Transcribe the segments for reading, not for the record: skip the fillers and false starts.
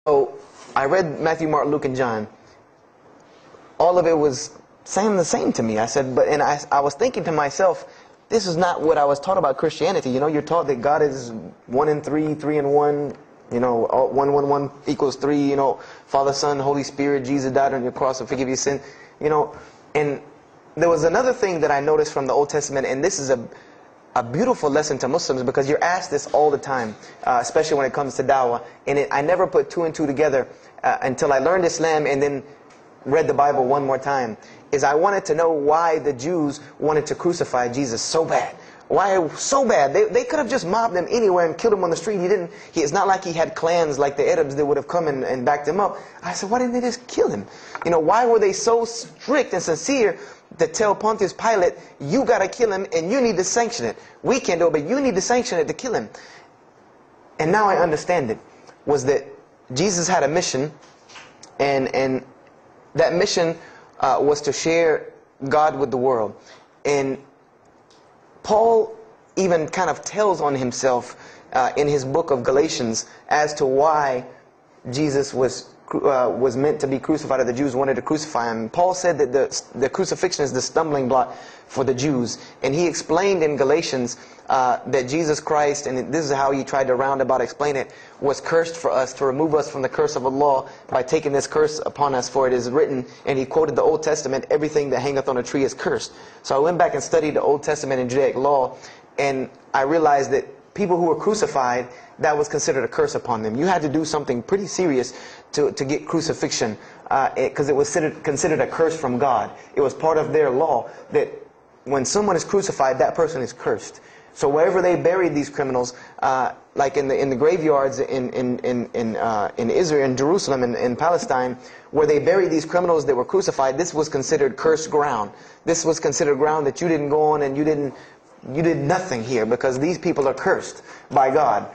So I read Matthew, Mark, Luke, and John. All of it was saying the same to me. I said, and I was thinking to myself, this is not what I was taught about Christianity. You know, you're taught that God is 1 in 3, 3 in 1. You know, 1, 1, 1 equals 3. You know, Father, Son, Holy Spirit. Jesus died on your cross to forgive your sin. You know, and there was another thing that I noticed from the Old Testament, and this is a beautiful lesson to Muslims, because you're asked this all the time, especially when it comes to dawah. And I never put 2 and 2 together until I learned Islam and then read the Bible one more time. Is I wanted to know why the Jews wanted to crucify Jesus so bad. Why so bad? They could have just mobbed him anywhere and killed him on the street. It's not like he had clans like the Arabs that would have come and backed him up. I said, why didn't they just kill him? You know, why were they so strict and sincere to tell Pontius Pilate, you got to kill him and you need to sanction it? We can't do it, but you need to sanction it to kill him. And now I understand it. Was that Jesus had a mission, and that mission was to share God with the world. And Paul even kind of tells on himself in his book of Galatians as to why Jesus was meant to be crucified, or the Jews wanted to crucify him. Paul said that the crucifixion is the stumbling block for the Jews. And he explained in Galatians that Jesus Christ, and this is how he tried to roundabout explain it, was cursed for us, to remove us from the curse of Allah by taking this curse upon us. For it is written, and he quoted the Old Testament, everything that hangeth on a tree is cursed. So I went back and studied the Old Testament and Judaic law, and I realized that people who were crucified, that was considered a curse upon them. You had to do something pretty serious to get crucifixion, because it was considered a curse from God. It was part of their law that when someone is crucified, that person is cursed. So wherever they buried these criminals, like in the graveyards in Israel, in Jerusalem, in Palestine, where they buried these criminals that were crucified, this was considered cursed ground. This was considered ground that you didn't go on, and you did nothing here, because these people are cursed by God.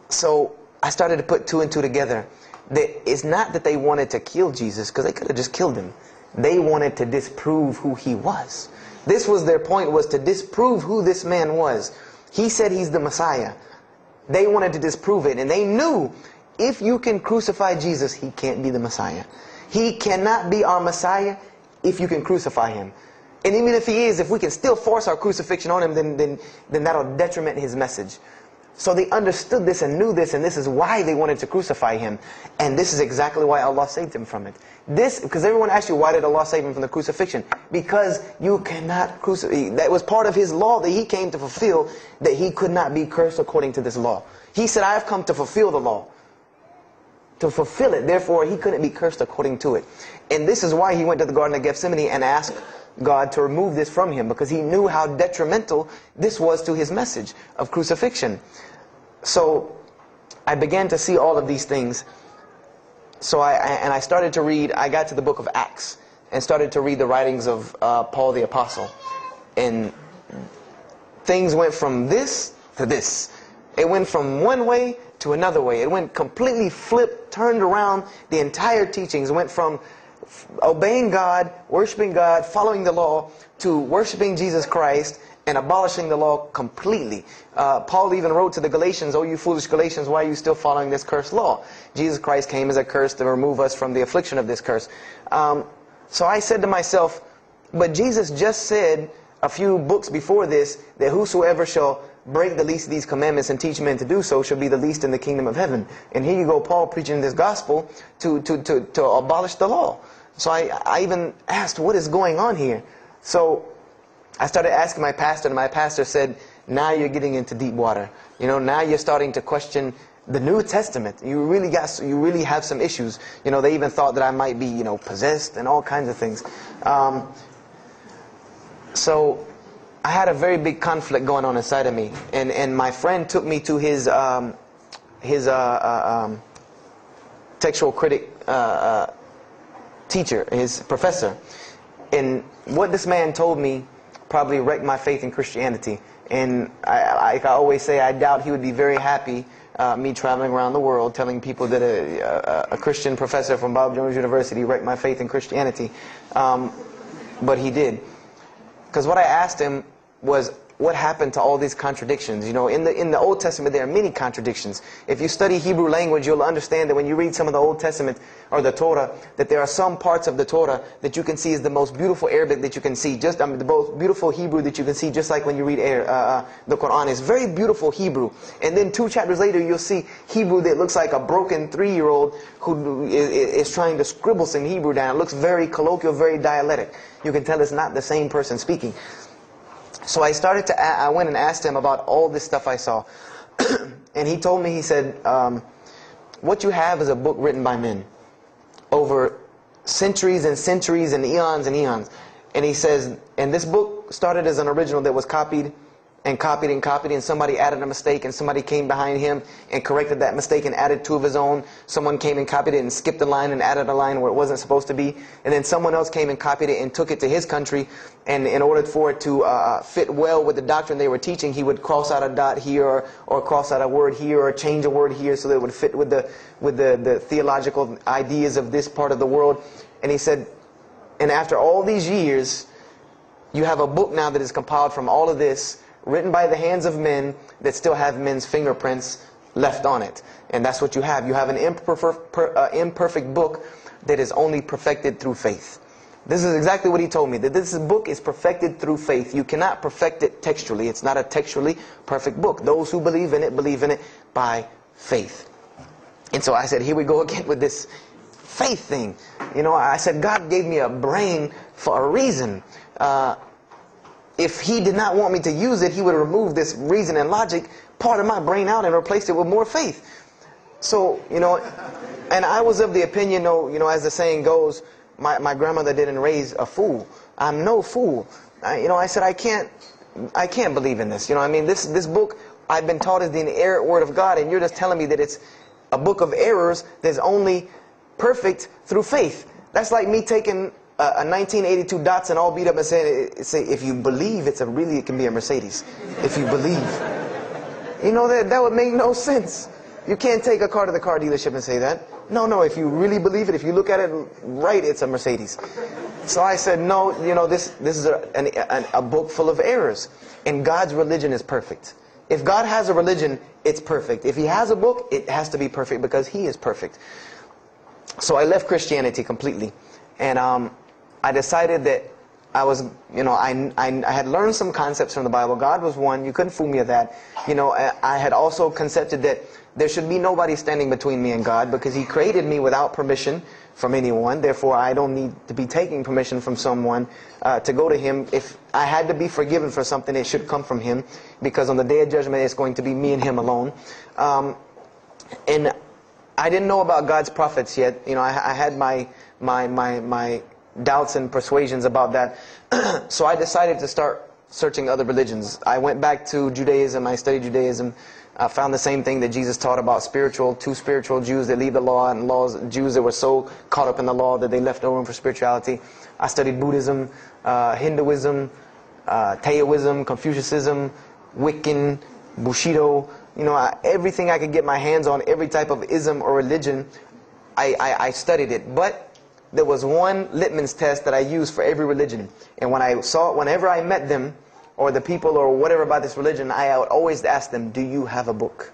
So I started to put 2 and 2 together. That it's not that they wanted to kill Jesus, because they could have just killed him. They wanted to disprove who he was. This was their point, was to disprove who this man was. He said he's the Messiah. They wanted to disprove it, and they knew if you can crucify Jesus, he can't be the Messiah. He cannot be our Messiah if you can crucify him. And even if he is, if we can still force our crucifixion on him, then that'll detriment his message. So they understood this and knew this, and this is why they wanted to crucify him. And this is exactly why Allah saved him from it. Because everyone asks you, why did Allah save him from the crucifixion? Because you cannot crucify. That was part of his law that he came to fulfill, that he could not be cursed according to this law. He said, I have come to fulfill the law. To fulfill it. Therefore, he couldn't be cursed according to it. And this is why he went to the Garden of Gethsemane and asked God to remove this from him, because he knew how detrimental this was to his message of crucifixion. So I began to see all of these things. So I started to read. I got to the book of Acts and started to read the writings of Paul the Apostle. And things went from this to this. It went from one way to another way. It went completely flipped, turned around. The entire teachings went from obeying God, worshiping God, following the law, to worshiping Jesus Christ and abolishing the law completely. Paul even wrote to the Galatians, "Oh, you foolish Galatians, why are you still following this cursed law?" Jesus Christ came as a curse to remove us from the affliction of this curse. So I said to myself, but Jesus just said a few books before this that whosoever shall break the least of these commandments and teach men to do so shall be the least in the kingdom of heaven. And here you go, Paul preaching this gospel to abolish the law. So I even asked, what is going on here? So I started asking my pastor, and my pastor said, now you're getting into deep water. You know, now you're starting to question the New Testament. You really have some issues. You know, they even thought that I might be, you know, possessed and all kinds of things. So I had a very big conflict going on inside of me, and my friend took me to his textual critic teacher, his professor. And what this man told me probably wrecked my faith in Christianity. And I always say, I doubt he would be very happy me traveling around the world telling people that a Christian professor from Bob Jones University wrecked my faith in Christianity. But he did. Because what I asked him was, what happened to all these contradictions. You know, in the Old Testament there are many contradictions. If you study Hebrew language, you'll understand that when you read some of the Old Testament or the Torah, that there are some parts of the Torah that you can see is the most beautiful Arabic that you can see. Just the most beautiful Hebrew that you can see, just like when you read the Quran. It's very beautiful Hebrew. And then 2 chapters later, you'll see Hebrew that looks like a broken 3-year-old who is trying to scribble some Hebrew down. It looks very colloquial, very dialectic. You can tell it's not the same person speaking. So I went and asked him about all this stuff I saw. And he told me, he said, what you have is a book written by men over centuries and centuries and eons and eons. And he says, and this book started as an original that was copied and copied and copied, and somebody added a mistake, and somebody came behind him and corrected that mistake and added 2 of his own. Someone came and copied it and skipped a line and added a line where it wasn't supposed to be. And then someone else came and copied it and took it to his country, and in order for it to fit well with the doctrine they were teaching, he would cross out a dot here or cross out a word here or change a word here so that it would fit with the theological ideas of this part of the world. And he said, and after all these years, you have a book now that is compiled from all of this, written by the hands of men that still have men's fingerprints left on it. And that's what you have. You have an imperfect book that is only perfected through faith. This is exactly what he told me, that this book is perfected through faith. You cannot perfect it textually. It's not a textually perfect book. Those who believe in it by faith. And so I said, here we go again with this faith thing. You know, I said, God gave me a brain for a reason. If He did not want me to use it, He would remove this reason and logic part of my brain out and replace it with more faith. So, you know, and I was of the opinion, you know, as the saying goes, my grandmother didn't raise a fool. I'm no fool. You know, I said, I can't believe in this. You know, I mean, this book I've been taught is the inerrant word of God, and you're just telling me that it's a book of errors that's only perfect through faith. That's like me taking a 1982 Datsun all beat up and saying, if you believe it can be a Mercedes. If you believe. You know, that would make no sense. You can't take a car to the car dealership and say that. No, if you really believe it, if you look at it right, it's a Mercedes. So I said, no, you know, this is a book full of errors. And God's religion is perfect. If God has a religion, it's perfect. If He has a book, it has to be perfect because He is perfect. So I left Christianity completely. And I decided that I was, you know, I had learned some concepts from the Bible. God was one. You couldn't fool me of that. You know, I had also concepted that there should be nobody standing between me and God because He created me without permission from anyone. Therefore, I don't need to be taking permission from someone to go to Him. If I had to be forgiven for something, it should come from Him, because on the day of judgment, it's going to be me and Him alone. And I didn't know about God's prophets yet. You know, I had my doubts and persuasions about that. So I decided to start searching other religions. I went back to Judaism. I studied Judaism. I found the same thing that Jesus taught about two spiritual Jews that leave the law, and Jews that were so caught up in the law that they left no room for spirituality. I studied Buddhism, Hinduism, Taoism, Confucianism, Wiccan, Bushido. You know, everything I could get my hands on, every type of ism or religion, I studied it. But there was one litmus test that I used for every religion. And whenever I met them, or the people, or whatever about this religion, I would always ask them, do you have a book?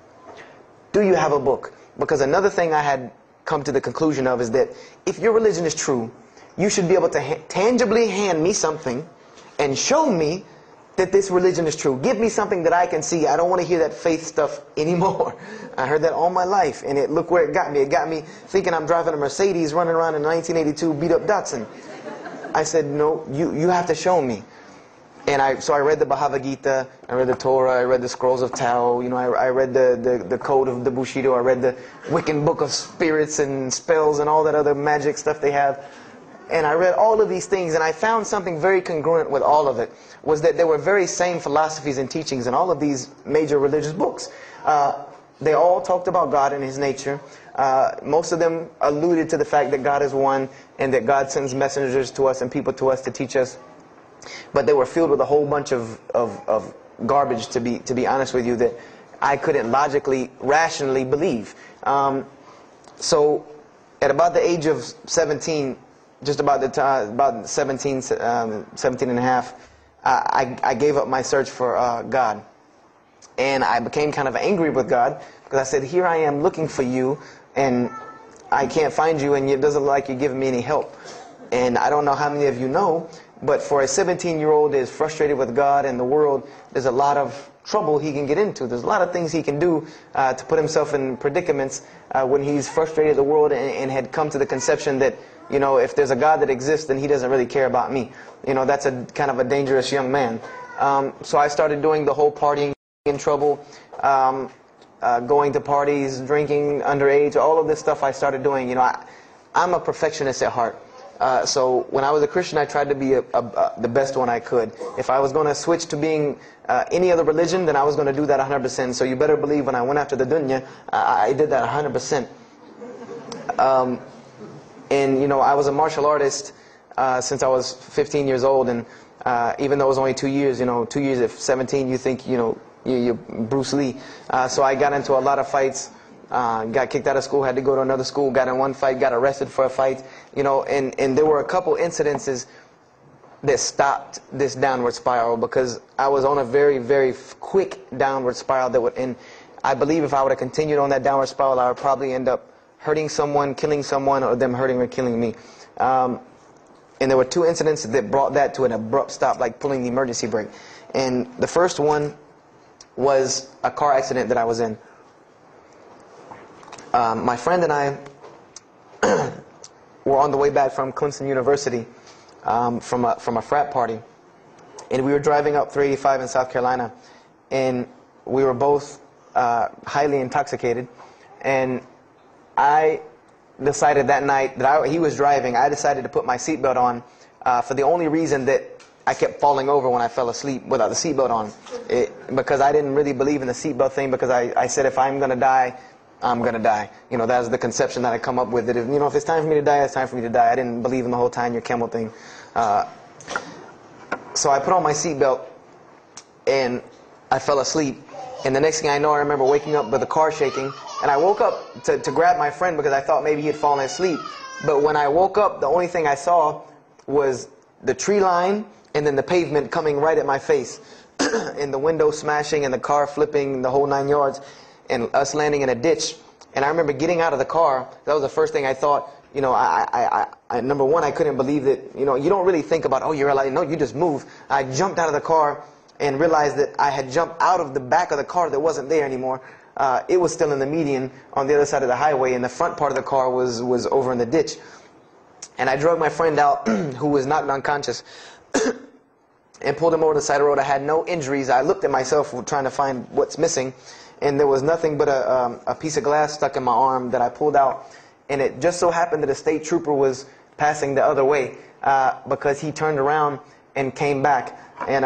Do you have a book? Because another thing I had come to the conclusion of is that if your religion is true, you should be able to tangibly hand me something and show me that this religion is true. Give me something that I can see. I don't want to hear that faith stuff anymore. I heard that all my life, and look where it got me. It got me thinking I'm driving a Mercedes running around in a 1982 beat-up Datsun. I said, no, you have to show me. And so I read the Bhagavad Gita, I read the Torah, I read the Scrolls of Tao, you know, I read the Code of the Bushido, I read the Wiccan Book of Spirits and Spells and all that other magic stuff they have. And I read all of these things, and I found something very congruent with all of it, was that there were very same philosophies and teachings in all of these major religious books. They all talked about God and His nature. Most of them alluded to the fact that God is one, and that God sends messengers to us and people to us to teach us. But they were filled with a whole bunch of garbage, to be honest with you, that I couldn't logically, rationally believe. So at about the age of 17, just about the time, about 17 and a half, I gave up my search for God. And I became kind of angry with God because I said, here I am looking for you, and I can't find you, and it doesn't look like you're giving me any help. And I don't know how many of you know, but for a 17-year-old that is frustrated with God and the world, there's a lot of trouble he can get into. There's a lot of things he can do to put himself in predicaments when he's frustrated with the world and had come to the conception that, you know, if there's a God that exists, then he doesn't really care about me. You know, that's a kind of a dangerous young man. So I started doing the whole partying in trouble, going to parties, drinking underage, all of this stuff I started doing. You know, I'm a perfectionist at heart. So when I was a Christian, I tried to be the best one I could. If I was going to switch to being any other religion, then I was going to do that 100%. So you better believe when I went after the dunya, I did that 100%. And, you know, I was a martial artist since I was 15 years old. And even though it was only 2 years, you know, 2 years at 17, you think, you know, you're Bruce Lee. So I got into a lot of fights. Got kicked out of school, had to go to another school, got in one fight, got arrested for a fight, you know, and there were a couple incidences that stopped this downward spiral, because I was on a very, very quick downward spiral that would, and I believe if I would have continued on that downward spiral, I would probably end up hurting someone, killing someone, or them hurting or killing me. And there were two incidents that brought that to an abrupt stop, like pulling the emergency brake. And the first one was a car accident that I was in. My friend and I were on the way back from Clemson University from a frat party, and we were driving up 385 in South Carolina, and we were both highly intoxicated. And I decided that night that he was driving, I decided to put my seatbelt on for the only reason that I kept falling over when I fell asleep without the seatbelt on, because I didn't really believe in the seatbelt thing, because I said, if I'm going to die, I'm going to die. You know, that was the conception that I come up with, that if, you know, if it's time for me to die, it's time for me to die. I didn't believe in the whole tie your camel thing. So I put on my seatbelt, and I fell asleep. And the next thing I know, I remember waking up with the car shaking. And I woke up to grab my friend because I thought maybe he had fallen asleep. But when I woke up, the only thing I saw was the tree line and then the pavement coming right at my face. And the window smashing and the car flipping, the whole 9 yards. And us landing in a ditch. And I remember getting out of the car. That was the first thing I thought. You know, number one, I couldn't believe that, you know, you don't really think about, oh, you're alive. No, you just move. I jumped out of the car and realized that I had jumped out of the back of the car that wasn't there anymore. It was still in the median on the other side of the highway, and the front part of the car was over in the ditch. And I drug my friend out, who was knocked unconscious, and pulled him over the side of the road. I had no injuries. I looked at myself trying to find what's missing. And there was nothing but a piece of glass stuck in my arm that I pulled out. And it just so happened that a state trooper was passing the other way, because he turned around and came back. And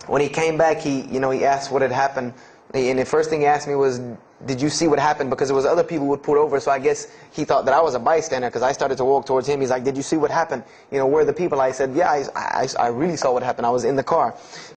when he came back, he asked what had happened. And the first thing he asked me was, did you see what happened? Because there was other people who would pull over, so I guess he thought that I was a bystander, because I started to walk towards him. He's like, did you see what happened? You know, where are the people? I said, yeah, I really saw what happened. I was in the car.